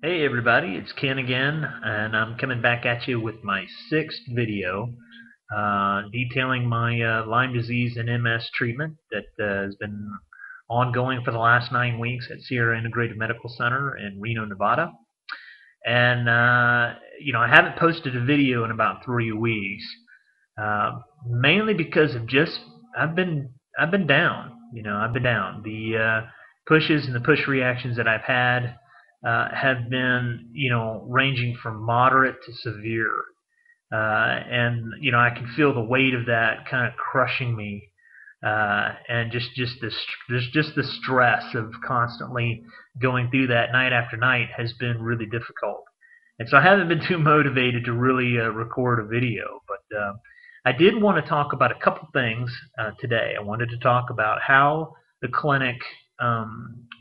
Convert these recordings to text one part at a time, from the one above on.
Hey everybody, it's Ken again, and I'm coming back at you with my sixth video detailing my Lyme disease and MS treatment that has been ongoing for the last 9 weeks at Sierra Integrated Medical Center in Reno, Nevada. And I haven't posted a video in about 3 weeks, mainly because of just I've been I've been down. I've been down. The pushes and the push reactions that I've had have been ranging from moderate to severe, and I can feel the weight of that kind of crushing me, and just the stress of constantly going through that night after night has been really difficult. And so I haven't been too motivated to really record a video, but I did want to talk about a couple things today. I wanted to talk about how the clinic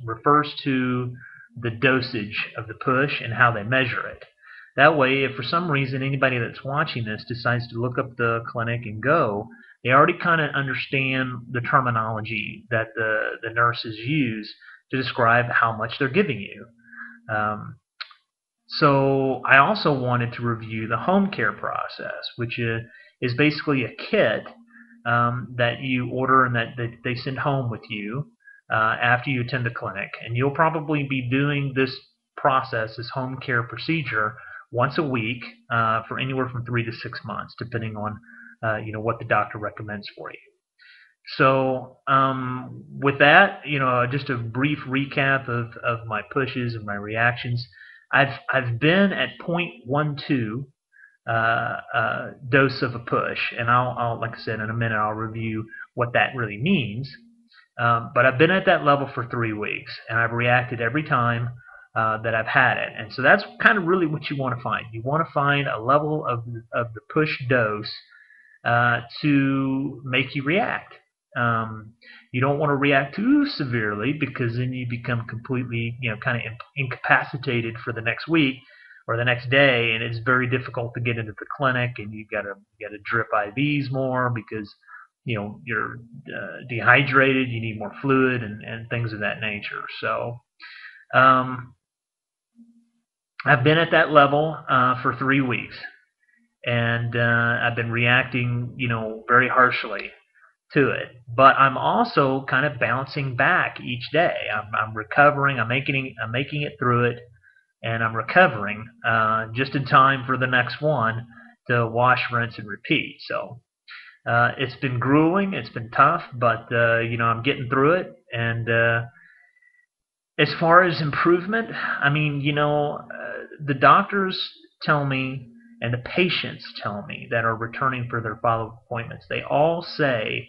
refers to the dosage of the push and how they measure it. That way, if for some reason anybody that's watching this decides to look up the clinic and go, they already kind of understand the terminology that the nurses use to describe how much they're giving you. So I also wanted to review the home care process, which is basically a kit that you order and that they send home with you after you attend the clinic. And you'll probably be doing this process, this home care procedure, once a week for anywhere from 3 to 6 months, depending on what the doctor recommends for you. So with that, just a brief recap of my pushes and my reactions. I've been at 0.12 dose of a push, and I'll like I said in a minute I'll review what that really means. But I've been at that level for 3 weeks, and I've reacted every time that I've had it. And so that's kind of really what you want to find. You want to find a level of the push dose to make you react. You don't want to react too severely because then you become completely, kind of incapacitated for the next week or the next day, and it's very difficult to get into the clinic, and you got to drip IVs more because you're dehydrated, you need more fluid and things of that nature. So um, I've been at that level for 3 weeks, and I've been reacting, very harshly to it. But I'm also kind of bouncing back each day. I'm recovering. I'm making it through it, and I'm recovering just in time for the next one to wash, rinse, and repeat. So it's been grueling. It's been tough, but I'm getting through it. And as far as improvement, I mean, the doctors tell me and the patients tell me that are returning for their follow-up appointments, they all say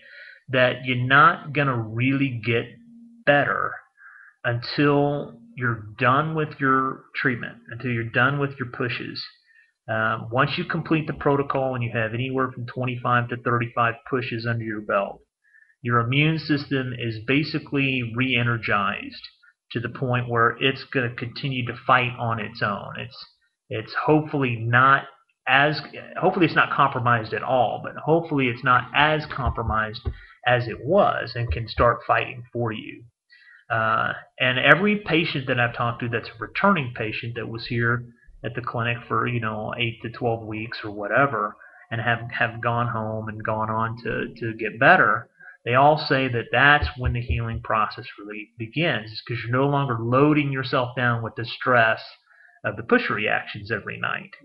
that you're not going to really get better until you're done with your treatment, until you're done with your pushes. Once you complete the protocol and you have anywhere from 25 to 35 pushes under your belt, your immune system is basically re-energized to the point where it's going to continue to fight on its own. It's hopefully it's not compromised at all, but hopefully it's not as compromised as it was and can start fighting for you. And every patient that I've talked to that's a returning patient that was here at the clinic for 8 to 12 weeks or whatever, and have gone home and gone on to get better, they all say that that's when the healing process really begins, because you're no longer loading yourself down with the stress of the push reactions every night.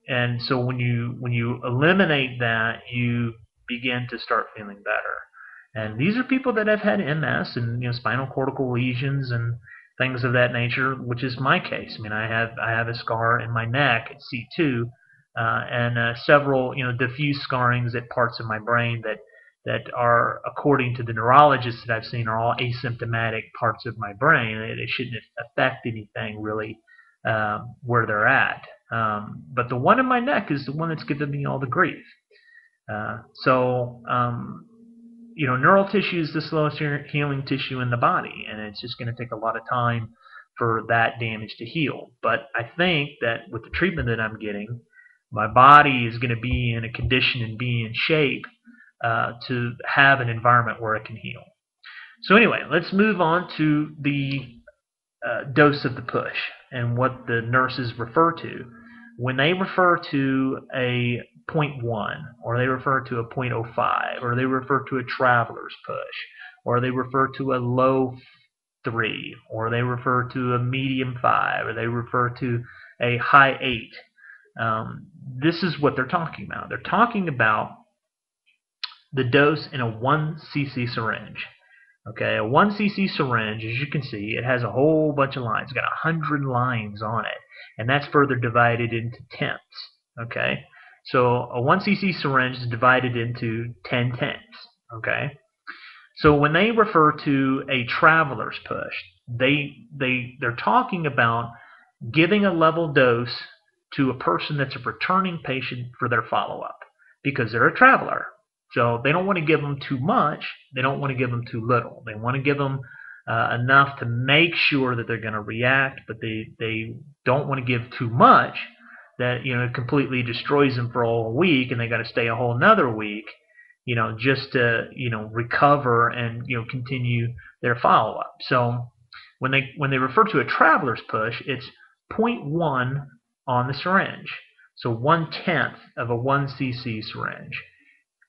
And so when you eliminate that, you begin to start feeling better. And these are people that have had MS and spinal cortical lesions and things of that nature, which is my case. I mean, I have a scar in my neck at C2, and several diffuse scarrings at parts of my brain that are, according to the neurologists that I've seen, are all asymptomatic parts of my brain. It shouldn't affect anything really where they're at. But the one in my neck is the one that's giving me all the grief. Neural tissue is the slowest healing tissue in the body, and it's just going to take a lot of time for that damage to heal. But I think that with the treatment that I'm getting, my body is going to be in a condition and be in shape to have an environment where it can heal. So anyway, let's move on to the dose of the push. and what the nurses refer to. When they refer to a 0.1, or they refer to a 0.05, or they refer to a traveler's push, or they refer to a low 3, or they refer to a medium 5, or they refer to a high 8, this is what they're talking about. They're talking about the dose in a 1 cc syringe. Okay, a 1 cc syringe, as you can see, it has a whole bunch of lines. It's got 100 lines on it, and that's further divided into tenths. Okay, so a 1 cc syringe is divided into 10 tenths. Okay, so when they refer to a traveler's push, they're talking about giving a level dose to a person that's a returning patient for their follow-up, because they're a traveler. So they don't want to give them too much. They don't want to give them too little. They want to give them enough to make sure that they're going to react, but they don't want to give too much that it completely destroys them for a whole week, and they got to stay a whole another week, just to recover and continue their follow-up. So when they refer to a traveler's push, it's 0.1 on the syringe, so 1/10 of a 1 cc syringe.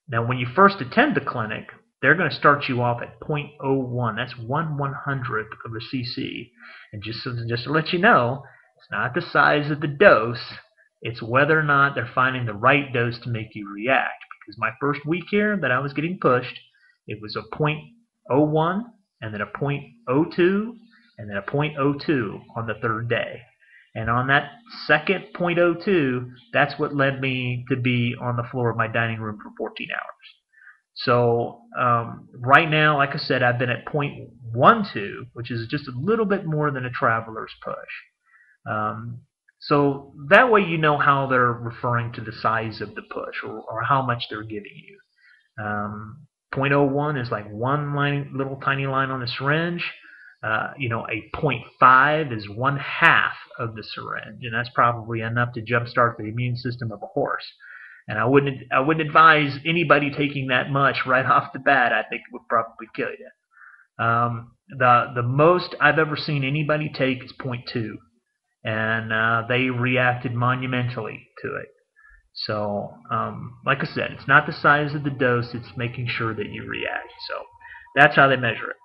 Now, when you first attend the clinic, they're going to start you off at 0.01. That's 1/100th of a cc. And just to let you know, it's not the size of the dose. It's whether or not they're finding the right dose to make you react. Because my first week here that I was getting pushed, it was a 0.01, and then a 0.02, and then a 0.02 on the third day. And on that second 0.02, that's what led me to be on the floor of my dining room for 14 hours. So right now, like I said, I've been at 0.12, which is just a little bit more than a traveler's push. So that way you know how they're referring to the size of the push, or how much they're giving you. 0.01 is like one little tiny line on the syringe. A 0.5 is 1/2 of the syringe, and that's probably enough to jumpstart the immune system of a horse. And I wouldn't advise anybody taking that much right off the bat. I think it would probably kill you. The most I've ever seen anybody take is 0.2, and they reacted monumentally to it. So, like I said, it's not the size of the dose; it's making sure that you react. So that's how they measure it.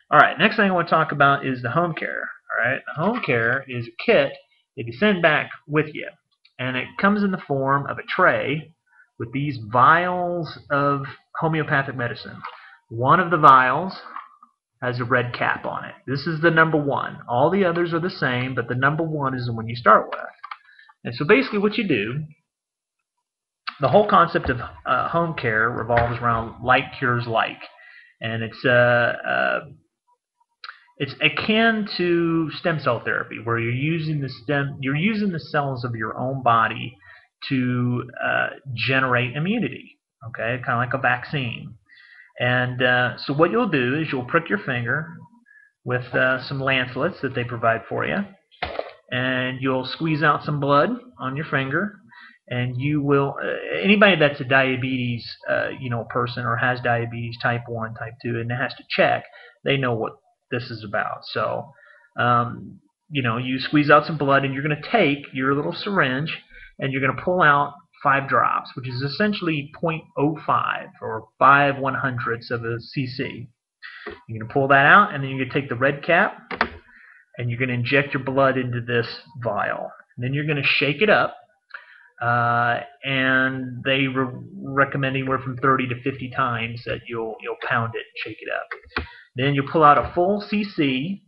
All right, next thing I want to talk about is the Homecare. All right, the Homecare is a kit that you send back with you, and it comes in the form of a tray with these vials of homeopathic medicine. One of the vials has a red cap on it. This is the number 1. All the others are the same, but the number 1 is the one you start with. And so basically what you do, the whole concept of Homecare revolves around like cures like, and it's akin to stem cell therapy, where you're using the cells of your own body to generate immunity. Okay, kind of like a vaccine. And so what you'll do is you'll prick your finger with some lancelets that they provide for you, and you'll squeeze out some blood on your finger, and you will anybody that's a diabetes person, or has diabetes type 1, type 2, and has to check, they know what this is about. So you squeeze out some blood, and you're going to take your little syringe, and you're going to pull out 5 drops, which is essentially 0.05, or 5/100ths of a cc. You're going to pull that out, and then you're going to take the red cap, and you're going to inject your blood into this vial. And then you're going to shake it up, and they recommend anywhere from 30 to 50 times that you'll pound it and shake it up. Then you pull out a full cc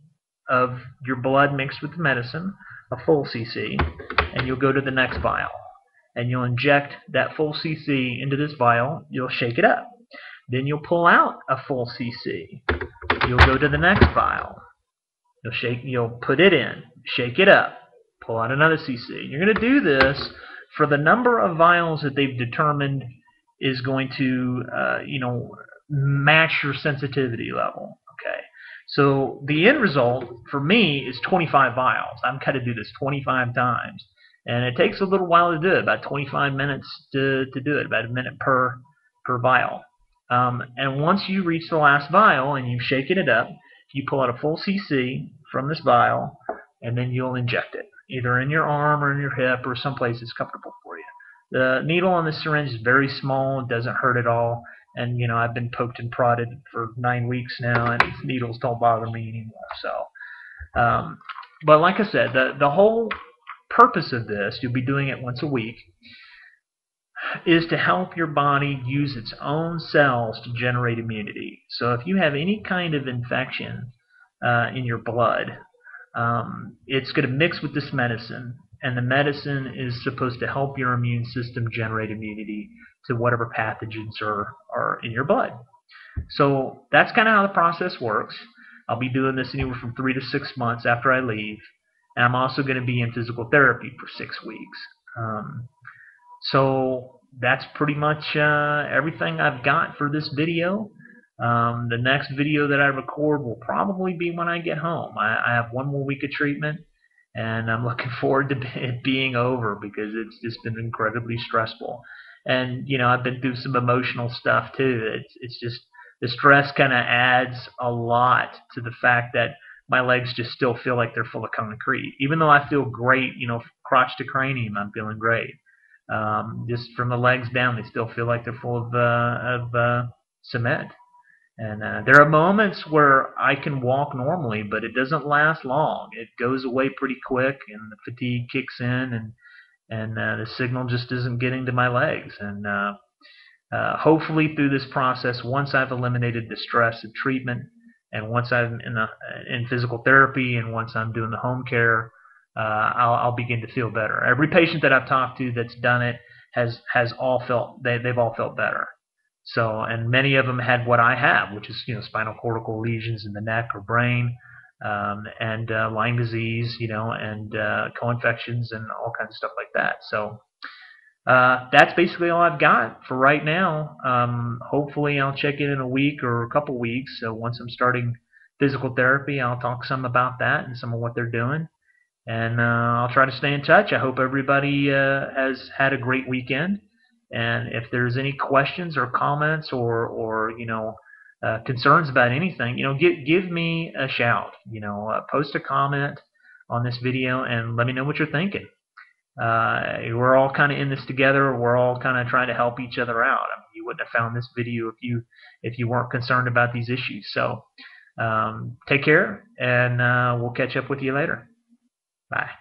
of your blood mixed with the medicine, a full cc, and you'll go to the next vial. And you'll inject that full cc into this vial. You'll shake it up. Then you'll pull out a full cc. You'll go to the next vial. You'll put it in, shake it up, pull out another cc. You're going to do this for the number of vials that they've determined is going to, match your sensitivity level. Okay. So the end result for me is 25 vials. I'm going to do this 25 times. And it takes a little while to do it, about 25 minutes to do it, about a minute per vial. And once you reach the last vial and you've shaken it up, you pull out a full cc from this vial, and then you'll inject it, either in your arm or in your hip or someplace that's comfortable for you. The needle on the syringe is very small, it doesn't hurt at all, and I've been poked and prodded for 9 weeks now, and needles don't bother me anymore. But like I said, the whole purpose of this, you'll be doing it once a week, is to help your body use its own cells to generate immunity. So if you have any kind of infection in your blood, it's going to mix with this medicine, and the medicine is supposed to help your immune system generate immunity to whatever pathogens are in your blood. So that's kind of how the process works. I'll be doing this anywhere from 3 to 6 months after I leave, and I'm also going to be in physical therapy for 6 weeks. So that's pretty much everything I've got for this video. The next video that I record will probably be when I get home. I have 1 more week of treatment, and I'm looking forward to it being over because it's just been incredibly stressful. And I've been through some emotional stuff too. It's just the stress kind of adds a lot to the fact that my legs just still feel like they're full of concrete. Even though I feel great, crotch to cranium, I'm feeling great. Just from the legs down, they still feel like they're full of cement. And there are moments where I can walk normally, but it doesn't last long. It goes away pretty quick, and the fatigue kicks in, and the signal just isn't getting to my legs. And hopefully through this process, once I've eliminated the stress of treatment, and once I'm in physical therapy, and once I'm doing the home care, I'll begin to feel better. Every patient that I've talked to that's done it has all felt they've all felt better. So, and many of them had what I have, which is spinal cortical lesions in the neck or brain, and Lyme disease, and co-infections and all kinds of stuff like that. So that's basically all I've got for right now. Hopefully I'll check in a week or a couple weeks. So once I'm starting physical therapy, I'll talk some about that and some of what they're doing. And I'll try to stay in touch. I hope everybody has had a great weekend. And if there's any questions or comments or concerns about anything, give me a shout. Post a comment on this video and let me know what you're thinking. We're all kind of in this together. We're all kind of trying to help each other out. I mean, you wouldn't have found this video if you weren't concerned about these issues. So take care, and we'll catch up with you later. Bye.